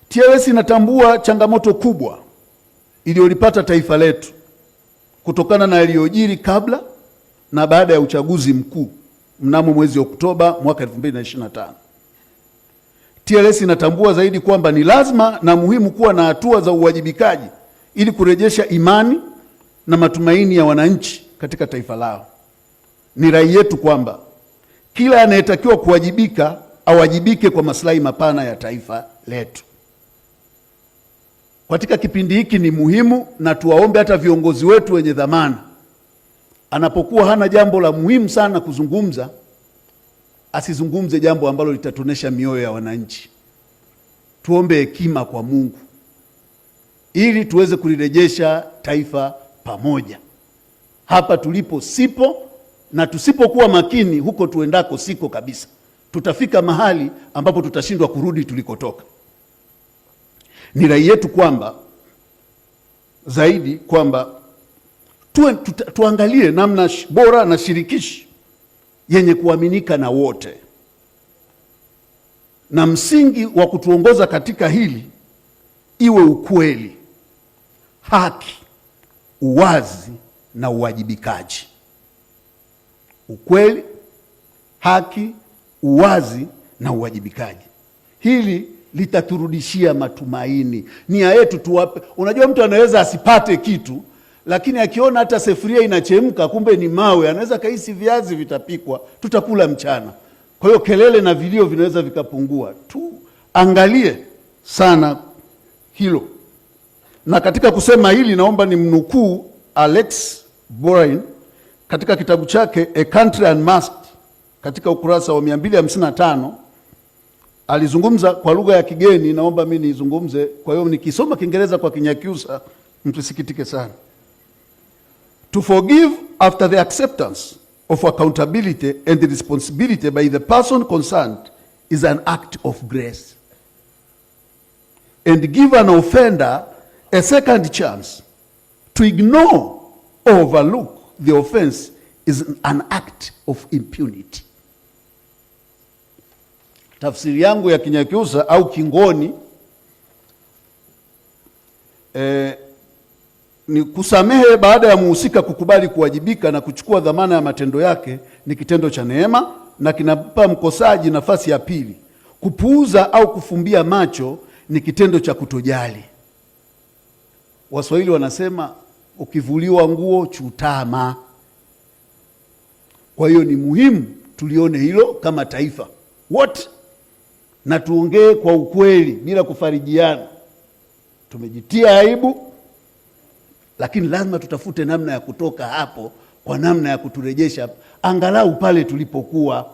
TLS inatambua changamoto kubwa iliyolipata taifa letu kutokana na yaliyojiri kabla na baada ya uchaguzi mkuu mnamo mwezi Oktoba mwaka 2025. TLS inatambua zaidi kwamba ni lazima na muhimu kuwa na hatua za uwajibikaji ili kurejesha imani na matumaini ya wananchi katika taifa lao. Ni rai yetu kwamba kila anayetakiwa kuwajibika awajibike kwa maslahi mapana ya taifa letu. Katika kipindi hiki ni muhimu, na tuwaombe hata viongozi wetu wenye dhamana, anapokuwa hana jambo la muhimu sana kuzungumza, asizungumze jambo ambalo litatonesha mioyo ya wananchi. Tuombe hekima kwa Mungu ili tuweze kulirejesha taifa pamoja. Hapa tulipo sipo, na tusipokuwa makini huko tuendako siko kabisa. Tutafika mahali ambapo tutashindwa kurudi tulikotoka. Ni rai yetu kwamba zaidi kwamba tuangalie namna bora na shirikishi yenye kuaminika na wote, na msingi wa kutuongoza katika hili iwe ukweli, haki, uwazi na uwajibikaji. Ukweli, haki, uwazi na uwajibikaji. Hili litaturudishia matumaini. Nia yetu tuwape. Unajua, mtu anaweza asipate kitu, lakini akiona hata sefuria inachemka kumbe ni mawe, anaweza kahisi viazi vitapikwa, tutakula mchana. Kwa hiyo kelele na vilio vinaweza vikapungua. Tuangalie sana hilo. Na katika kusema hili, naomba nimnukuu Alex Borain katika kitabu chake A Country Unmasked, katika ukurasa wa 255 alizungumza kwa lugha ya kigeni. Naomba mimi nizungumze, kwa hiyo nikisoma Kiingereza kwa Kinyakyusa mtusikitike sana. To forgive after the acceptance of accountability and the responsibility by the person concerned is an act of grace, and give an offender a second chance. To ignore or overlook the offense is an act of impunity. Tafsiri yangu ya Kinyakyusa au Kingoni ni kusamehe baada ya muhusika kukubali kuwajibika na kuchukua dhamana ya matendo yake ni kitendo cha neema na kinampa mkosaji nafasi ya pili. Kupuuza au kufumbia macho ni kitendo cha kutojali. Waswahili wanasema ukivuliwa nguo chutama. Kwa hiyo ni muhimu tulione hilo kama taifa wote, na tuongee kwa ukweli bila kufarijiana. Tumejitia aibu, lakini lazima tutafute namna ya kutoka hapo kwa namna ya kuturejesha angalau pale tulipokuwa.